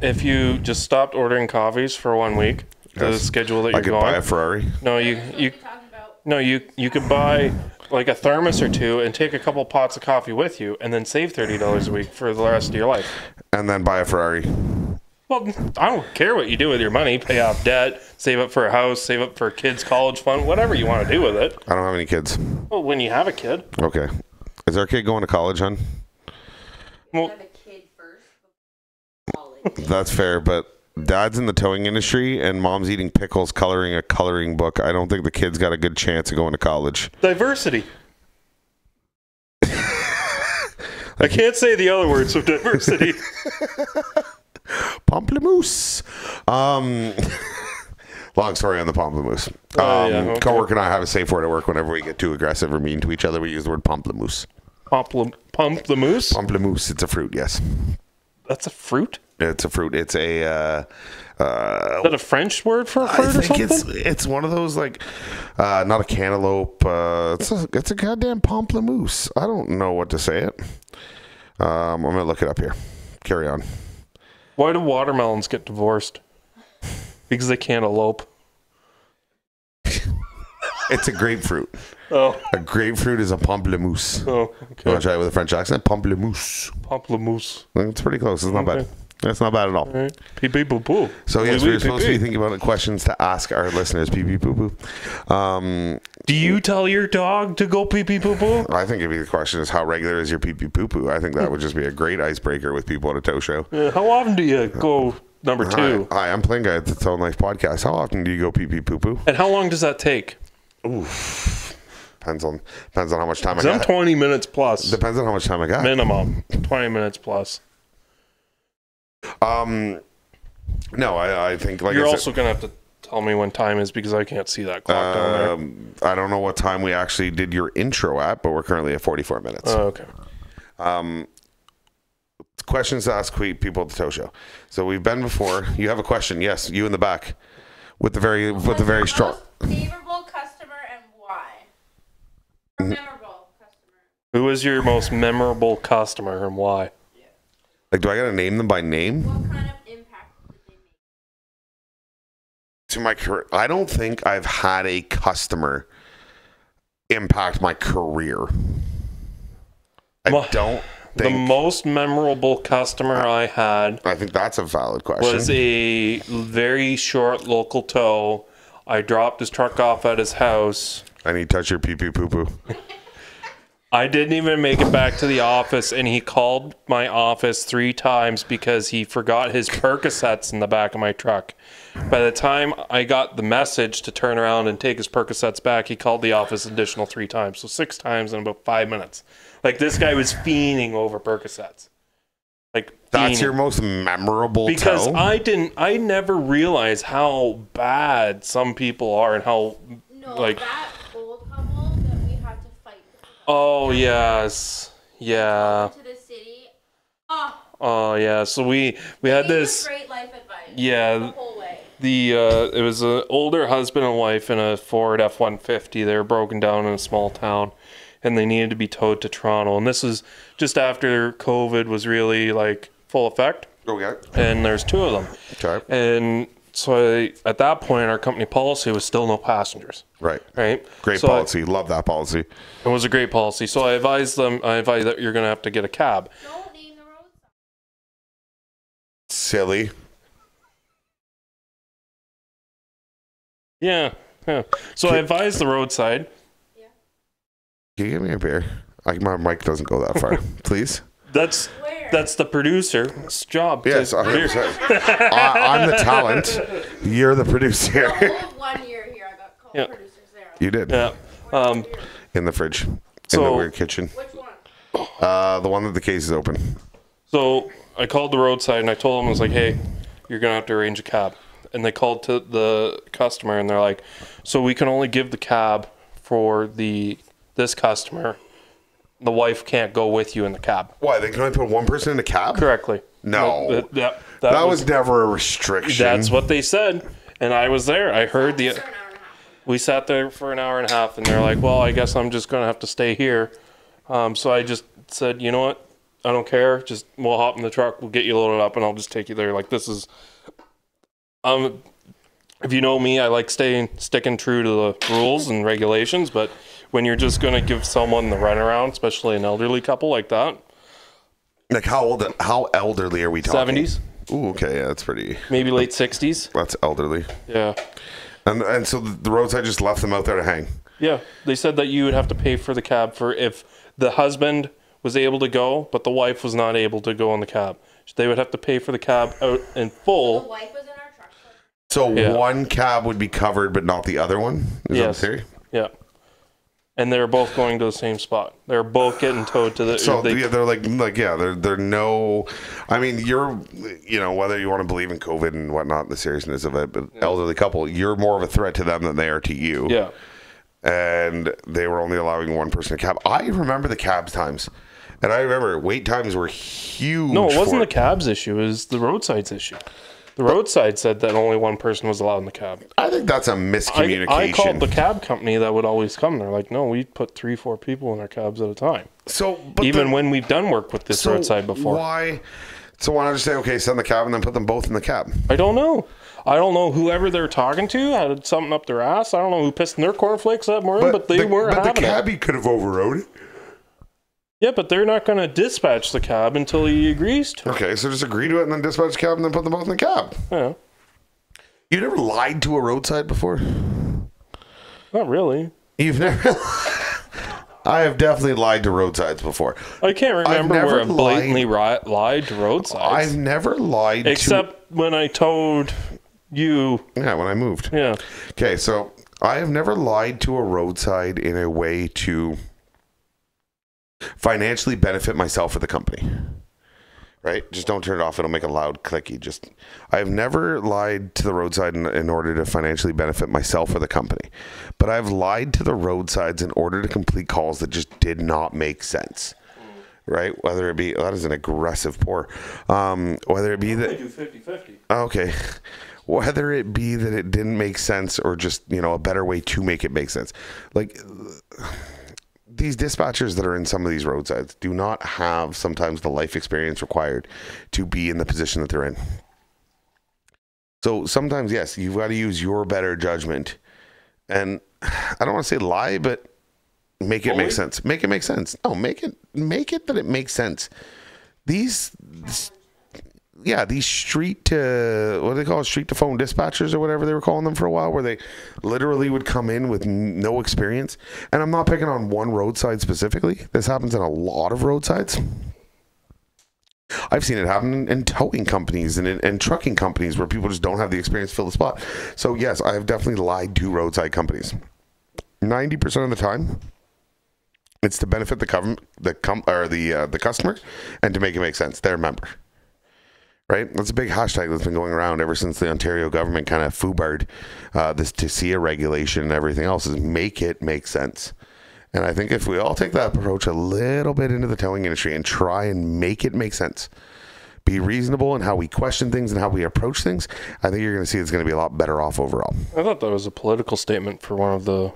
if you just stopped ordering coffees for 1 week, the schedule that you're I could going, buy a Ferrari. No, What are you talking about? you could buy like a thermos or two and take a couple pots of coffee with you, and then save $30 a week for the rest of your life. And then buy a Ferrari. Well, I don't care what you do with your money. Pay off debt, save up for a house, save up for kids' college fund, whatever you want to do with it. I don't have any kids. Well, when you have a kid, Okay. Is our kid going to college, hon? well, Have a kid first. College. That's fair, but Dad's in the towing industry and Mom's eating pickles coloring a coloring book. I don't think the kid's got a good chance of going to college. diversity. I can't say the other word, so diversity. Pamplemousse. Long story on the pamplemousse. Okay. Coworker and I have a safe word at work whenever we get too aggressive or mean to each other. We use the word pamplemousse. Pump the moose? Pamplemousse, it's a fruit, yes. That's a fruit? It's a fruit. It's a... Is that a French word for a fruit or something? it's one of those like not a cantaloupe. It's a goddamn pamplemousse. I don't know what to say it. I'm gonna look it up here. Carry on. Why do watermelons get divorced? Because they can't elope. It's a grapefruit. Oh. A grapefruit is a pamplemousse. Oh, You okay. want to try it with a French accent? Pamplemousse. Pamplemousse. It's pretty close. It's not bad. Okay. It's not bad at all. All right. Pee pee poo poo. So yes, Wee, we're wee, supposed to pee, be pee. thinking about questions to ask our listeners. Pee pee poo poo. Do you tell your dog to go pee pee poo poo? I think if the question is how regular is your pee pee poo poo, I think that would just be a great icebreaker with people at a tow show. How often do you go number two? Hi, I'm Playing Guy at the Tow Life Podcast. How often do you go pee pee poo poo? And how long does that take? Oof. Depends on how much time I I'm got. 20 minutes plus. Depends on how much time I got. Minimum. 20 minutes plus. No, I think like You're I said, also going to have to tell me when time is because I can't see that clock down there. I don't know what time we actually did your intro at, but we're currently at 44 minutes. Oh, okay. Questions to ask people at the Tow Show. So we've been before. You have a question? Yes, you in the back with the very strong. Most favorable customer and why? Or memorable customer. Who is your most memorable customer and why? Like, do I got to name them by name? What kind of impact did they make? To my career, I don't think I've had a customer impact my career. I don't The think. most memorable customer I had I think that's a valid question. was a very short local tow. I dropped his truck off at his house. I need to touch your pee pee poo poo. I didn't even make it back to the office, and he called my office 3 times because he forgot his Percocets in the back of my truck. By the time I got the message to turn around and take his Percocets back, he called the office additional 3 times. So 6 times in about 5 minutes. Like, this guy was fiending over Percocets. Like, That's fiending. your most memorable Because tow? I never realized how bad some people are and how, No, like, that old couple that we had to fight. oh, yes. Yeah. To the city. Oh, Oh, yeah. So we had this. great life advice. Yeah. The whole way. It was an older husband and wife in a Ford F-150. They were broken down in a small town, and they needed to be towed to Toronto. And this was just after COVID was really like full effect. Okay. and there's 2 of them. Okay. And so at that point, our company policy was still no passengers. Right. Right. Great So policy. Love that policy. it was a great policy. So I advised them. I advised that you're going to have to get a cab. Don't name the road sign. Silly. Yeah. Yeah. So I advised the roadside. Can you give me a beer? My mic doesn't go that far. Please. That's Where? that's the producer's job. Yes, to- 100%. I'm the talent. You're the producer. The whole 1 year here, I got called Yeah. producers there. You did. Yeah. In the fridge. In So- the weird kitchen. Which one? The one that the case is open. So I called the roadside and I told them, I was like, hey, you're going to have to arrange a cab. And they called to the customer and they're like, so we can only give the cab for this customer. The wife can't go with you in the cab. Why? They can only put one person in a cab? Correctly. No. That was never a restriction. That's what they said. And I was there. I heard For an hour and a half. we sat there for an hour and a half and they're like, well, I guess I'm just going to have to stay here. So I just said, you know what? I don't care. Just we'll hop in the truck. We'll get you loaded up and I'll just take you there. Like this is, if you know me, I like sticking true to the rules and regulations, but when you're just going to give someone the runaround, especially an elderly couple like that. Like how elderly are we talking? 70s, Ooh, okay, yeah, that's pretty. maybe late 60s. That's elderly. Yeah. And so the roadside just left them out there to hang. Yeah. They said that you would have to pay for the cab for if the husband was able to go, but the wife was not able to go on the cab. They would have to pay for the cab out in The full. wife was in our truck. So Yeah. one cab would be covered, but not the other one. Is Yes. that the theory? Yeah. And they're both going to the same spot. They're both getting towed to the. So yeah, they're like yeah, they're no. I mean, whether you want to believe in COVID and whatnot, the seriousness of it, but elderly couple, you're more of a threat to them than they are to you. Yeah. And they were only allowing one person in a cab. I remember the cab times, and I remember wait times were huge. No, it wasn't for the cab's issue. It was the roadside's issue. The roadside said that only one person was allowed in the cab. I think that's a miscommunication. I called the cab company that would always come. They're like, no, we put 3-4 people in our cabs at a time. So, but Even when we've done work with this roadside before. Why? So why not just say, okay, send the cab and then put them both in the cab? I don't know. I don't know whoever they're talking to had something up their ass. I don't know who pissed in their cornflakes that morning, but they weren't having But the it. cabbie could have overrode it. Yeah, but they're not going to dispatch the cab until he agrees to. Okay, so just agree to it and then dispatch the cab and then put them both in the cab. Yeah, You never lied to a roadside before? not really. You've never... I have definitely lied to roadsides before. I can't remember never where I blatantly lied to roadsides. I've never lied Except when I towed you. Yeah, when I moved. Yeah. Okay, so I have never lied to a roadside in a way to financially benefit myself or the company. Right? Just don't turn it off. It'll make a loud clicky. I've never lied to the roadside in order to financially benefit myself or the company. But I've lied to the roadsides in order to complete calls that just did not make sense. Right? Whether it be, that is an aggressive pour. Whether it be that... I do 50-50. Okay. Whether it be that it didn't make sense or just, a better way to make it make sense. Like... These dispatchers that are in some of these roadsides do not have sometimes the life experience required to be in the position that they're in. So sometimes, yes, you've got to use your better judgment. And I don't want to say lie, but make it make sense. Make it make sense. No, make it that it makes sense. These street to, what do they call it? Street to phone dispatchers or whatever they were calling them for a while, where they literally would come in with no experience. And I'm not picking on one roadside specifically. This happens in a lot of roadsides. I've seen it happen in towing companies and in trucking companies where people just don't have the experience to fill the spot. So yes, I have definitely lied to roadside companies. 90% of the time, it's to benefit the customer and to make it make sense. They're a member. Right? That's a big hashtag that's been going around ever since the Ontario government kind of foobarred this TCA regulation and everything else, is make it make sense. And I think if we all take that approach a little bit into the towing industry and try and make it make sense, be reasonable in how we question things and how we approach things, I think you're going to see it's going to be a lot better off overall. I thought that was a political statement for one of the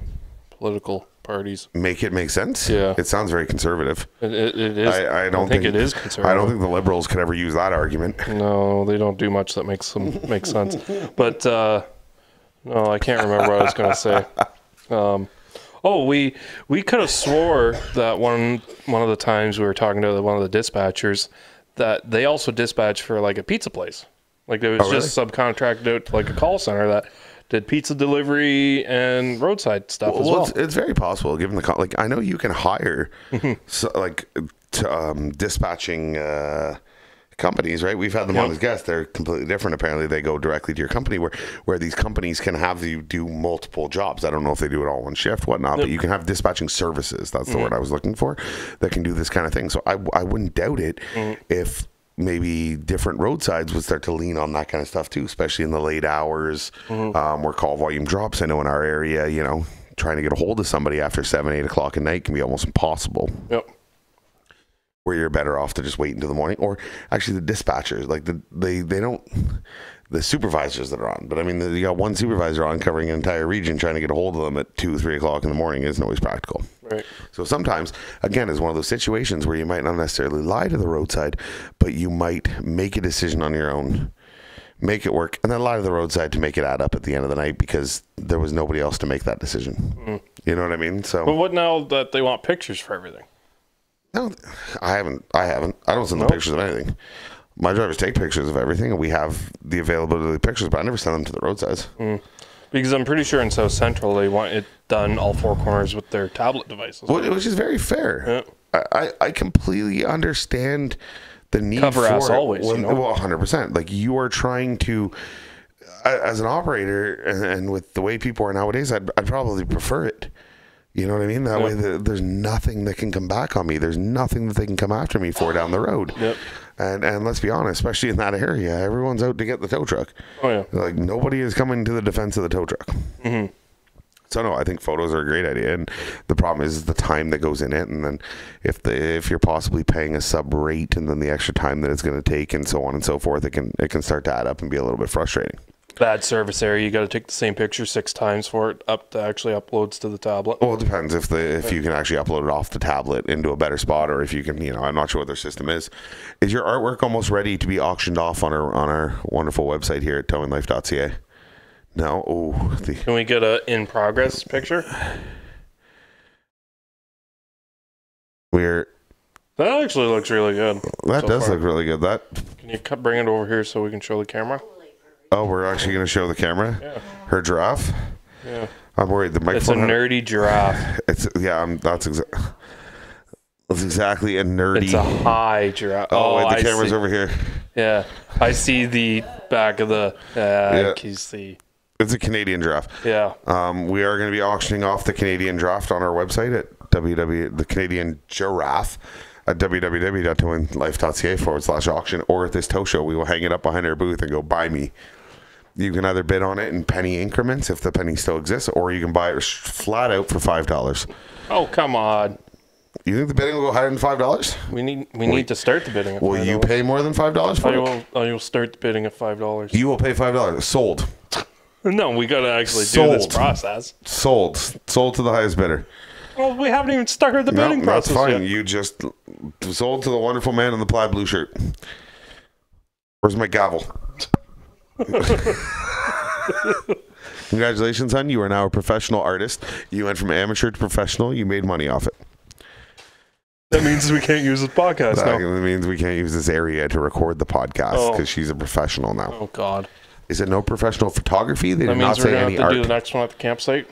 political parties. Make it make sense? Yeah. It sounds very conservative. It is. I don't think it is conservative. I don't think the Liberals could ever use that argument. No, they don't do much that makes them make sense. But no, I can't remember what I was going to say. We could have swore that one of the times we were talking to one of the dispatchers that they also dispatch for like a pizza place. Like it was just subcontracted out to like a call center that did pizza delivery and roadside stuff as well. It's very possible given the like I know you can hire dispatching companies, right? We've had them on as guests. They're completely different. Apparently, they go directly to your company where these companies can have you do multiple jobs. I don't know if they do it all one shift, whatnot, but you can have dispatching services. That's the word I was looking for that can do this kind of thing. So I wouldn't doubt it if maybe different roadsides would start to lean on that kind of stuff too, especially in the late hours where call volume drops. I know in our area, you know, trying to get a hold of somebody after 7, 8 o'clock at night can be almost impossible. Yep. Where you're better off to just wait until the morning, or actually the dispatchers, like they don't, the supervisors that are on, but I mean, you got one supervisor on covering an entire region, trying to get a hold of them at 2, 3 o'clock in the morning isn't always practical. Right. So sometimes, again, it's one of those situations where you might not necessarily lie to the roadside, but you might make a decision on your own, make it work, and then lie to the roadside to make it add up at the end of the night because there was nobody else to make that decision. You know what I mean? So, but what now that they want pictures for everything? No, I haven't. I don't send them pictures of anything. My drivers take pictures of everything, and we have the availability of the pictures, but I never send them to the roadsides. Because I'm pretty sure in South Central they want it done all four corners with their tablet devices. Which is very fair. Yeah. I completely understand the need Cover for ass it. always, Well, you know? 100%. Like you are trying to, as an operator, and with the way people are nowadays, I'd probably prefer it. You know what I mean? That way there's nothing that can come back on me. There's nothing that they can come after me for down the road. Yep. And let's be honest, especially in that area, everyone's out to get the tow truck. Oh, yeah. Like nobody is coming to the defense of the tow truck. So no, I think photos are a great idea. And the problem is the time that goes in it. And then if you're possibly paying a sub rate and then the extra time that it's going to take and so on and so forth, it can start to add up and be a little bit frustrating. Bad service area. You got to take the same picture 6 times for it up to actually uploads to the tablet. Well, it depends if you can actually upload it off the tablet into a better spot, or if you can, I'm not sure what their system is. Is your artwork almost ready to be auctioned off on our wonderful website here at towinglife.ca? No. Oh, Can we get a in progress picture? That actually looks really good. That does look really good. Can you bring it over here so we can show the camera? Oh, we're actually going to show the camera? Yeah. Her giraffe? Yeah. I'm worried the microphone. It's a nerdy giraffe. That's exactly a nerdy. It's a high giraffe. Oh, wait, the camera's over here. Yeah. I see the back of the It's a Canadian giraffe. Yeah. We are going to be auctioning off the Canadian giraffe on our website at the Canadian giraffe at www.towinglife.ca/auction, or at this tow show. We will hang it up behind our booth and go buy me. You can either bid on it in penny increments if the penny still exists, or you can buy it flat out for $5. Oh, come on. You think the bidding will go higher than $5? We need to start the bidding at $5. Will you pay more than $5 for it? I will start the bidding at $5. You will pay $5. Sold. No, we got to actually do this process. Sold to the highest bidder. Well, we haven't even started the bidding process that's fine. yet. You just sold to the wonderful man in the plaid blue shirt. Where's my gavel? Congratulations, hon. You are now a professional artist. You went from amateur to professional. You made money off it. That means we can't use this podcast now. That means we can't use this area to record the podcast because she's a professional now. Oh, God. Is it no professional photography? They did not we're say going any to have art. to do the next one at the campsite?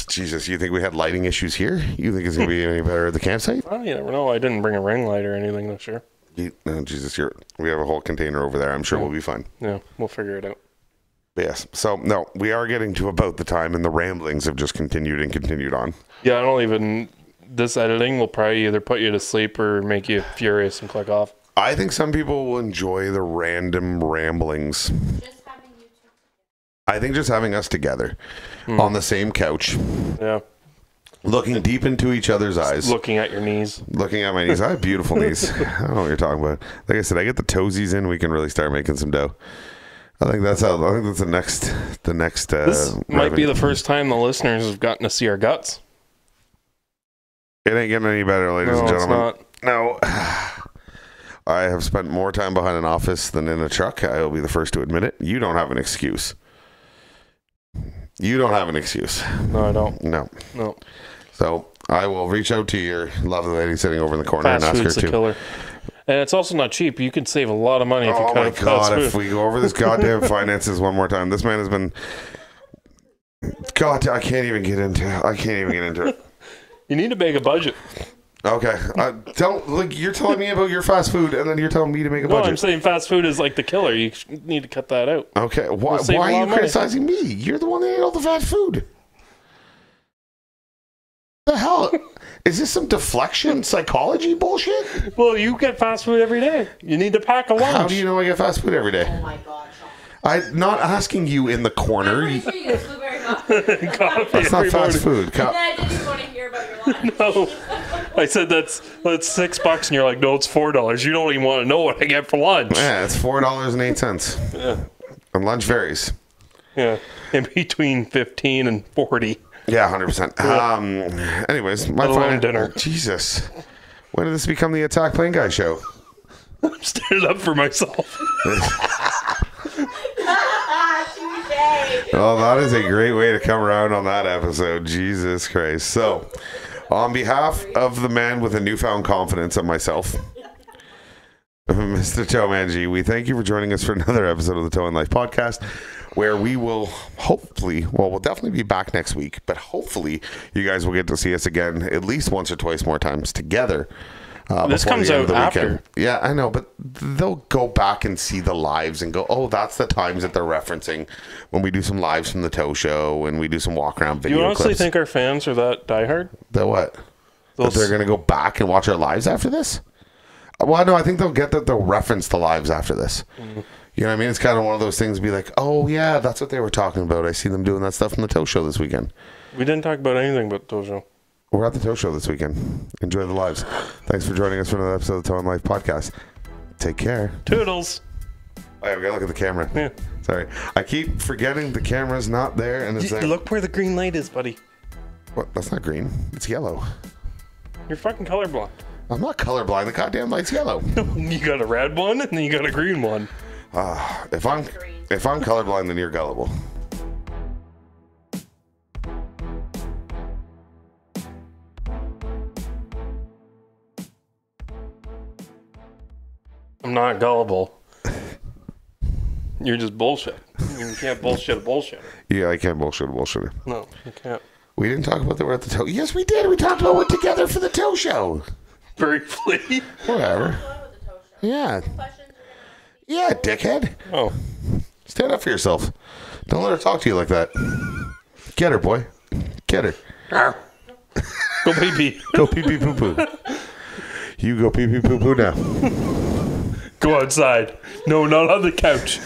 Jesus, you think we had lighting issues here? You think it's going to be any better at the campsite? Well, you never know. I didn't bring a ring light or anything this year. Oh, Jesus, we have a whole container over there. I'm sure we'll be fine. Yeah, we'll figure it out. Yes. So, no, we are getting to about the time, and the ramblings have just continued on. Yeah, I don't even... This editing will probably either put you to sleep or make you furious and click off. I think some people will enjoy the random ramblings. I think just having us together on the same couch. Yeah. Looking deep into each other's eyes. Looking at your knees. Looking at my knees. I have beautiful knees. I don't know what you're talking about. Like I said, I get the toesies in, we can really start making some dough. I think that's the next This might be the first time the listeners have gotten to see our guts. It ain't getting any better, ladies and No, it's gentlemen. not. No. I have spent more time behind an office than in a truck. I will be the first to admit it. You don't have an excuse. You don't have an excuse. No, I don't. No. No. So I will reach out to your lovely lady sitting over in the corner Fast and ask food's her the to. killer. And it's also not cheap. You can save a lot of money if you Oh cut my out fast God, food. if we go over this goddamn finances one more time. This man has been... God, I can't even get into it. You need to make a budget. Okay. You're telling me about your fast food and then you're telling me to make a No, I'm budget. saying fast food is like the killer. You need to cut that out. Okay. Why save a are lot you of money. criticizing me? You're the one that ate all the fast food. The hell? Is this some deflection psychology bullshit? Well, you get fast food every day. You need to pack a lunch. How do you know I get fast food every day? Oh my God, Sean. I'm not asking you in the corner. I'm pretty sure you get blueberry muffins. Coffee That's not every fast morning. food. And then I didn't even want to hear about your lunch. No. I said that's $6 and you're like, no, it's $4. You don't even want to know what I get for lunch. Yeah, it's $4.08. Yeah. And lunch varies. Yeah. In between 15 and 40. Yeah, 100%. Anyways, my Let alone final dinner. Jesus. When did this become the Attack Plane Guy show? I'm standing up for myself. Oh, that is a great way to come around on that episode. Jesus Christ. So, on behalf of the man with a newfound confidence of myself, Mr. Tow Manji, we thank you for joining us for another episode of the Tow and Life podcast, where we will hopefully, well, we'll definitely be back next week, but hopefully you guys will get to see us again at least once or twice more times together. This before comes the end of out the after. weekend. Yeah, I know, but they'll go back and see the lives and go, oh, that's the times that they're referencing when we do some lives from the Tow Show and we do some walk around Do video you honestly clips. think our fans are that diehard? The what? That Those- they're going to go back and watch our lives after this? Well, no, I think they'll get that they'll reference the lives after this. Mm-hmm. You know what I mean? It's kind of one of those things to be like, oh, yeah, that's what they were talking about. I see them doing that stuff from the Tow Show this weekend. We didn't talk about anything but Tow Show. We're at the Tow Show this weekend. Enjoy the lives. Thanks for joining us for another episode of the Tow and Life podcast. Take care. Toodles. Oh, yeah, we got to look at the camera. Yeah. Sorry. I keep forgetting the camera's not there and it's there. Look where the green light is, buddy. What? That's not green. It's yellow. You're fucking colorblind. I'm not colorblind. The goddamn light's yellow. You got a red one and then you got a green one. If I'm colorblind, then you're gullible. I'm not gullible. You're just bullshit. You can't bullshit a bullshit. Yeah, I can't bullshit a bullshitter. No, you can't. We didn't talk about that we're at the Tow. Yes, we did. We talked about it together for the Tow Show. Briefly. Whatever. Yeah. Yeah, dickhead. Oh. Stand up for yourself. Don't let her talk to you like that. Get her, boy. Get her. Go baby. Go pee pee poo poo. You go pee pee poo poo now. Go outside. No, not on the couch.